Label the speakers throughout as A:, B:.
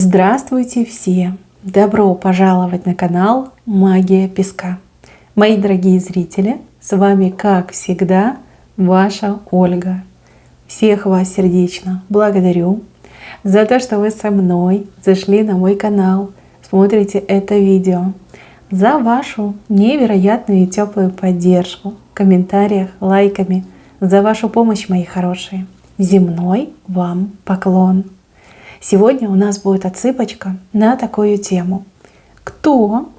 A: Здравствуйте все! Добро пожаловать на канал Магия Песка. Мои дорогие зрители, с вами, как всегда, ваша Ольга. Всех вас сердечно благодарю за то, что вы со мной зашли на мой канал, смотрите это видео, за вашу невероятную и теплую поддержку в комментариях, лайками, за вашу помощь, мои хорошие. Земной вам поклон! Сегодня у нас будет отсыпочка на такую тему. Кто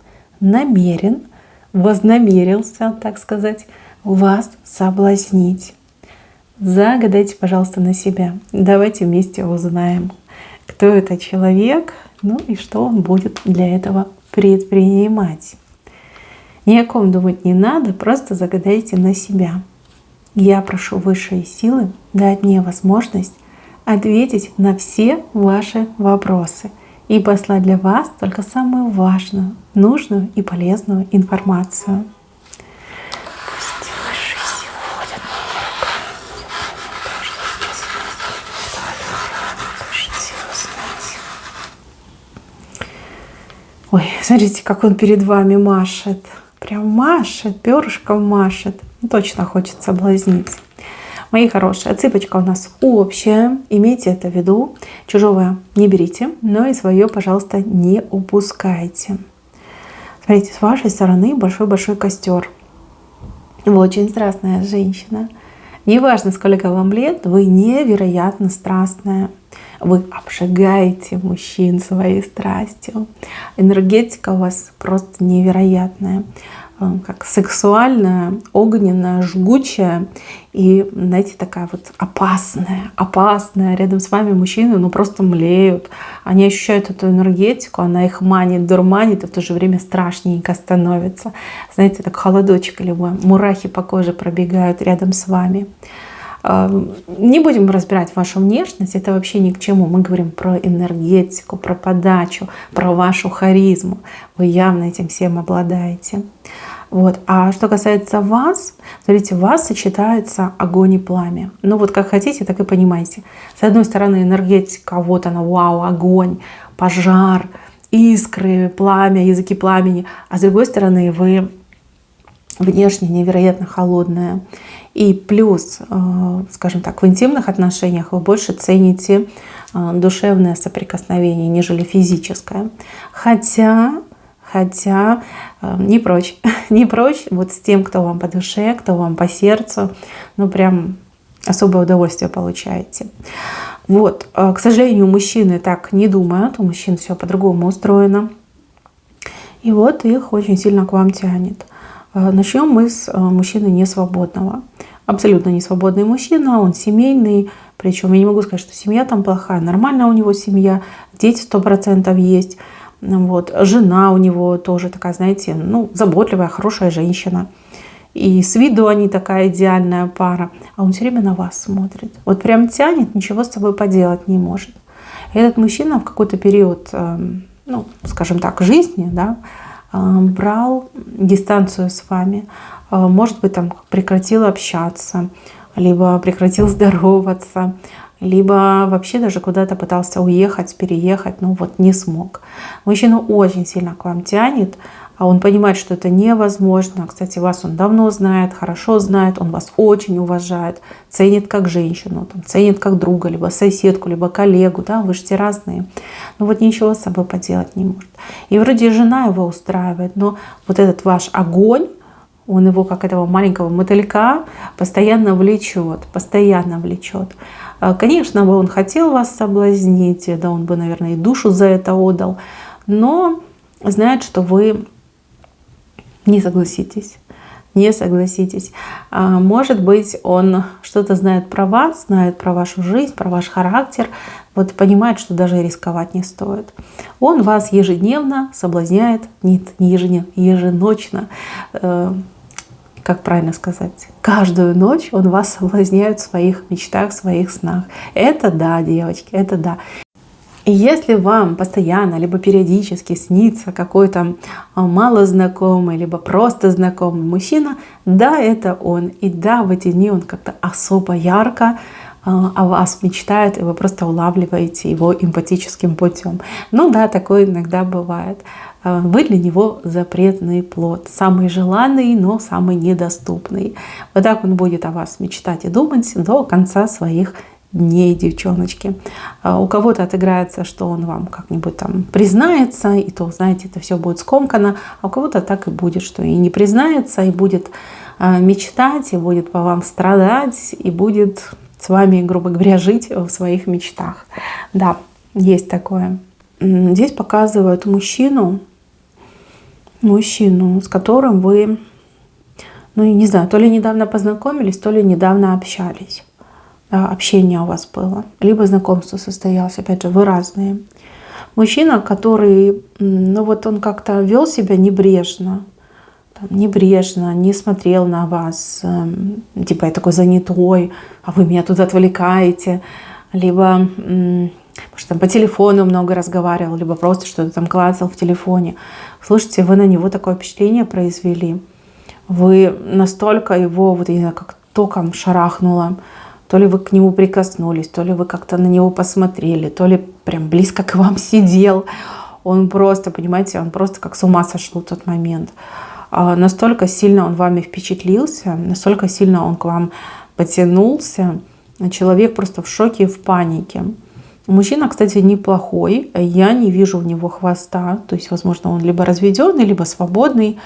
A: вознамерился, так сказать, вас соблазнить? Загадайте, пожалуйста, на себя. Давайте вместе узнаем, кто этот человек, ну и что он будет для этого предпринимать. Ни о ком думать не надо, просто загадайте на себя. Я прошу высшие силы дать мне возможность ответить на все ваши вопросы и послать для вас только самую важную, нужную и полезную информацию. Пусть высшие силы вводят мне. Ой, смотрите, как он перед вами машет. Прям машет, перышком машет. Точно хочет соблазнить. Мои хорошие, отсыпочка у нас общая, имейте это в виду. Чужого не берите, но и свое, пожалуйста, не упускайте. Смотрите, с вашей стороны большой-большой костер. Вы очень страстная женщина. Неважно, сколько вам лет, вы невероятно страстная. Вы обжигаете мужчин своей страстью. Энергетика у вас просто невероятная. Как сексуальная, огненная, жгучая и, знаете, такая вот опасная. Рядом с вами мужчины, просто млеют. Они ощущают эту энергетику, она их манит, дурманит, и в то же время страшненько становится. Знаете, так холодочек или мурахи по коже пробегают рядом с вами. Не будем разбирать вашу внешность, это вообще ни к чему. Мы говорим про энергетику, про подачу, про вашу харизму. Вы явно этим всем обладаете. Вот. А что касается вас, смотрите, у вас сочетается огонь и пламя. Как хотите, так и понимаете. С одной стороны энергетика, вот она, вау, огонь, пожар, искры, пламя, языки пламени. А с другой стороны вы внешне невероятно холодная. И плюс, скажем так, в интимных отношениях вы больше цените душевное соприкосновение, нежели физическое. Хотя не прочь вот с тем, кто вам по душе, кто вам по сердцу, прям особое удовольствие получаете. Вот, к сожалению, мужчины так не думают, у мужчин все по-другому устроено. И вот их очень сильно к вам тянет. Начнем мы с мужчины несвободного. Абсолютно несвободный мужчина, он семейный. Причем я не могу сказать, что семья там плохая. Нормальная у него семья, дети 100% есть. Вот. Жена у него тоже такая, знаете, заботливая, хорошая женщина. И с виду они такая идеальная пара. А он все время на вас смотрит. Вот прям тянет, ничего с собой поделать не может. И этот мужчина в какой-то период, скажем так, жизни, да, брал дистанцию с вами, может быть, там прекратил общаться, либо прекратил здороваться, либо вообще даже куда-то пытался уехать, переехать, не смог. Мужчина очень сильно к вам тянет, а он понимает, что это невозможно. Кстати, вас он давно знает, хорошо знает, он вас очень уважает, ценит как женщину, ценит как друга, либо соседку, либо коллегу, да, вы же все разные. Ничего с собой поделать не может. И вроде жена его устраивает, но вот этот ваш огонь, он его, как этого маленького мотылька, постоянно влечет. Конечно, бы он хотел вас соблазнить, да, он бы, наверное, и душу за это отдал, но знает, что вы не согласитесь. Может быть, он что-то знает про вас, знает про вашу жизнь, про ваш характер, понимает, что даже рисковать не стоит. Он вас ежедневно соблазняет, не ежедневно, еженочно, как правильно сказать, каждую ночь он вас соблазняет в своих мечтах, в своих снах. Это да, девочки, это да. И если вам постоянно, либо периодически снится какой-то малознакомый, либо просто знакомый мужчина, да, это он. И да, в эти дни он как-то особо ярко о вас мечтает, и вы просто улавливаете его эмпатическим путем. Ну да, такое иногда бывает. Вы для него запретный плод, самый желанный, но самый недоступный. Вот так он будет о вас мечтать и думать до конца своих дней, девчоночки. У кого-то отыграется, что он вам как-нибудь там признается, и то, знаете, это все будет скомкано, а у кого-то так и будет, что и не признается, и будет мечтать, и будет по вам страдать, и будет с вами, грубо говоря, жить в своих мечтах. Да, есть такое. Здесь показывают мужчину, с которым вы, ну, не знаю, то ли недавно познакомились, то ли недавно общались. Да, общение у вас было. Либо знакомство состоялось. Опять же, вы разные. Мужчина, который, ну вот он как-то вел себя небрежно. Небрежно, не смотрел на вас. Типа я такой занятой, а вы меня тут отвлекаете. Либо может, там по телефону много разговаривал, либо просто что-то там клацал в телефоне. Слушайте, вы на него такое впечатление произвели. Вы настолько его, вот я не знаю, как током шарахнуло. То ли вы к нему прикоснулись, то ли вы как-то на него посмотрели, то ли прям близко к вам сидел. Он просто, понимаете, он просто как с ума сошел в тот момент. Настолько сильно он вами впечатлился, настолько сильно он к вам потянулся. Человек просто в шоке и в панике. Мужчина, кстати, неплохой. Я не вижу у него хвоста. То есть, возможно, он либо разведенный, либо свободный.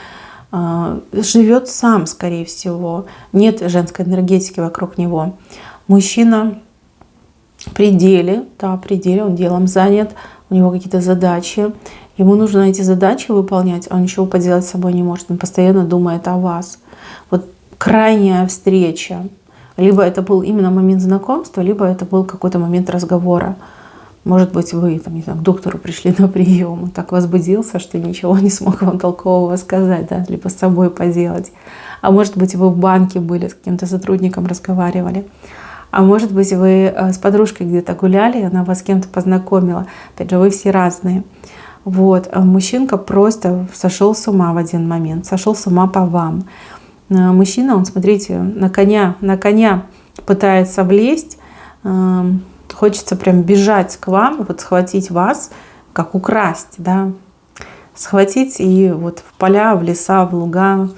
A: Живет сам, скорее всего. Нет женской энергетики вокруг него. Мужчина в пределе, да, в пределе, он делом занят, у него какие-то задачи. Ему нужно эти задачи выполнять, а он ничего поделать с собой не может. Он постоянно думает о вас. Вот крайняя встреча. Либо это был именно момент знакомства, либо это был какой-то момент разговора. Может быть, вы там, не знаю, к доктору пришли на прием, он так возбудился, что ничего не смог вам толкового сказать, да, либо с собой поделать. А может быть, вы в банке были, с каким-то сотрудником разговаривали. А может быть, вы с подружкой где-то гуляли, и она вас с кем-то познакомила. Опять же, вы все разные. Вот. А мужчинка просто сошел с ума в один момент, сошел с ума по вам. Мужчина, он, смотрите, на коня пытается влезть, хочется прям бежать к вам, вот схватить вас, как украсть, да, схватить и вот в поля, в леса, в луга,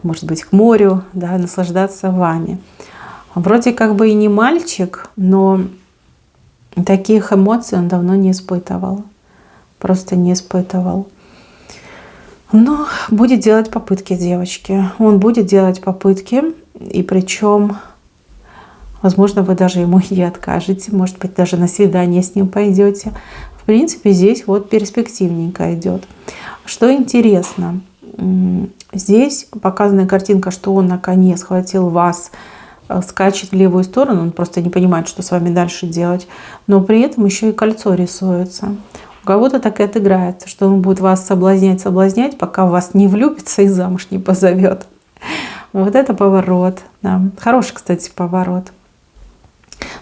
A: может быть, к морю, да, наслаждаться вами. Вроде как бы и не мальчик, но таких эмоций он давно не испытывал. Просто не испытывал. Но будет делать попытки, девочки. Он будет делать попытки, и причем, возможно, вы даже ему не откажете, может быть, даже на свидание с ним пойдете. В принципе, здесь вот перспективненько идет. Что интересно, здесь показана картинка, что он на коне схватил вас, скачет в левую сторону, он просто не понимает, что с вами дальше делать, но при этом еще и кольцо рисуется. У кого-то так и отыграется, что он будет вас соблазнять, пока вас не влюбится и замуж не позовет. Вот это поворот. Да. Хороший, кстати, поворот.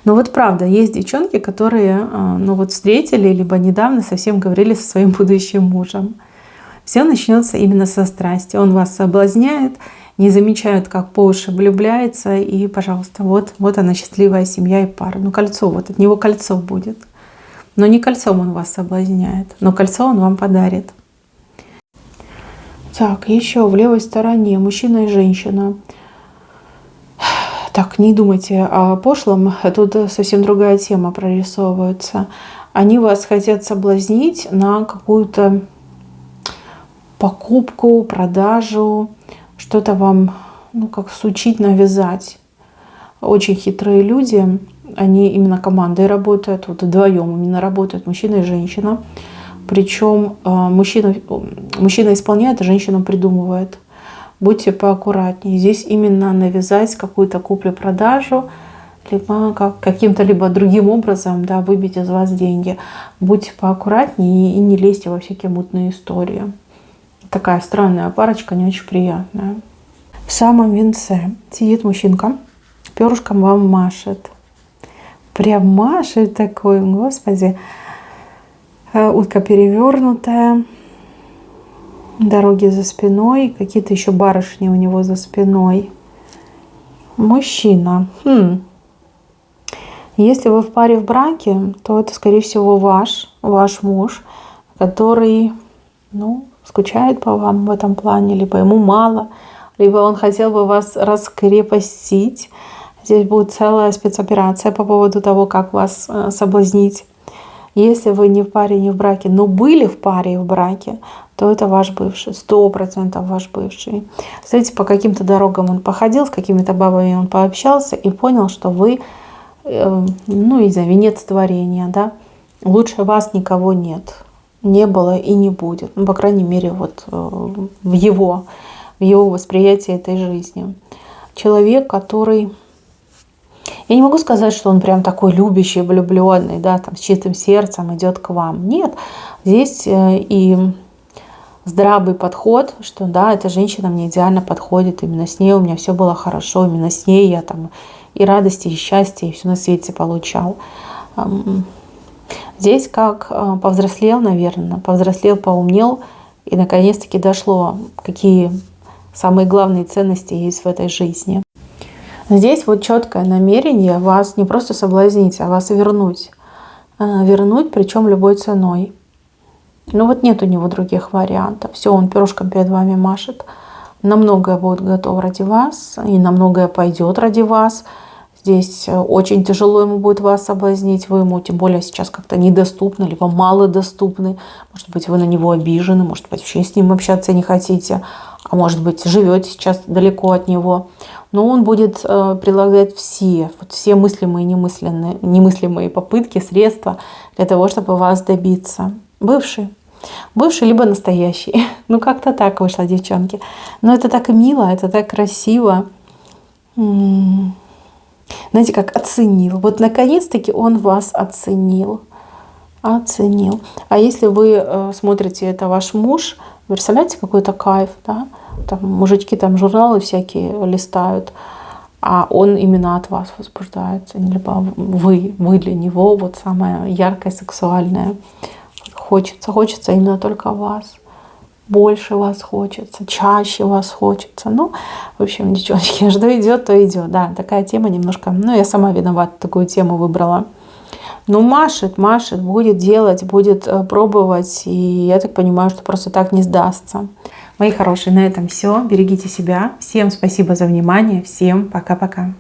A: Но вот правда, есть девчонки, которые ну вот встретили, либо недавно совсем говорили со своим будущим мужем. Все начнется именно со страсти. Он вас соблазняет, не замечают, как по уши влюбляется, и, пожалуйста, вот она счастливая семья и пара. Ну, кольцо, вот от него кольцо будет. Но не кольцом он вас соблазняет, но кольцо он вам подарит. Так, еще в левой стороне мужчина и женщина. Так, не думайте о пошлом, тут совсем другая тема прорисовывается. Они вас хотят соблазнить на какую-то покупку, продажу, что-то вам, ну, как сучить, навязать. Очень хитрые люди, они именно командой работают, вот вдвоем именно работают, мужчина и женщина. Причем мужчина исполняет, а женщина придумывает. Будьте поаккуратнее. Здесь именно навязать какую-то куплю-продажу, либо каким-то либо другим образом, да, выбить из вас деньги. Будьте поаккуратнее и не лезьте во всякие мутные истории. Такая странная парочка, не очень приятная. В самом венце сидит мужчинка, перышком вам машет. Прям машет такой, господи. Утка перевернутая, дороги за спиной, какие-то еще барышни у него за спиной. Мужчина. Если вы в паре в браке, то это, скорее всего, ваш муж, который, ну, скучает по вам в этом плане, либо ему мало, либо он хотел бы вас раскрепостить. Здесь будет целая спецоперация по поводу того, как вас соблазнить. Если вы не в паре, не в браке, но были в паре и в браке, то это ваш бывший, 100% ваш бывший. Знаете, по каким-то дорогам он походил, с какими-то бабами он пообщался и понял, что вы, ну, не знаю, венец творения, да, лучше вас никого нет, не было и не будет, ну, по крайней мере, вот в его восприятии этой жизни. Человек, который... Я не могу сказать, что он прям такой любящий, влюбленный, да, там, с чистым сердцем идет к вам. Нет, здесь и здравый подход, что да, эта женщина мне идеально подходит, именно с ней у меня все было хорошо, именно с ней я там и радости, и счастье, и все на свете получал. Здесь как повзрослел, наверное, поумнел, и наконец-таки дошло, какие самые главные ценности есть в этой жизни. Здесь вот четкое намерение вас не просто соблазнить, а вас вернуть. Вернуть, причем любой ценой. Ну вот нет у него других вариантов. Все, он перышком перед вами машет. На многое будет готов ради вас, и на многое пойдет ради вас. Здесь очень тяжело ему будет вас соблазнить. Вы ему тем более сейчас как-то недоступны, либо малодоступны. Может быть, вы на него обижены, может быть, вообще с ним общаться не хотите. А может быть, живете сейчас далеко от него. Но он будет прилагать все мыслимые и немыслимые попытки, средства для того, чтобы вас добиться. Бывший либо настоящий. Ну, как-то так вышло, девчонки. Но это так мило, это так красиво. Знаете, как оценил. Вот наконец-таки он вас оценил. Оценил. А если вы смотрите, это ваш муж, вы представляете, какой-то кайф, да? Там мужички там журналы всякие листают, а он именно от вас возбуждается. Либо вы для него вот самое яркое, сексуальное. Хочется именно только вас. Больше вас хочется, чаще вас хочется. Ну, в общем, девчонки, что идет, то идет. Да, такая тема немножко... Ну, я сама виновата, такую тему выбрала. Ну, машет, будет делать, будет пробовать. И я так понимаю, что просто так не сдастся. Мои хорошие, на этом все. Берегите себя. Всем спасибо за внимание. Всем пока-пока.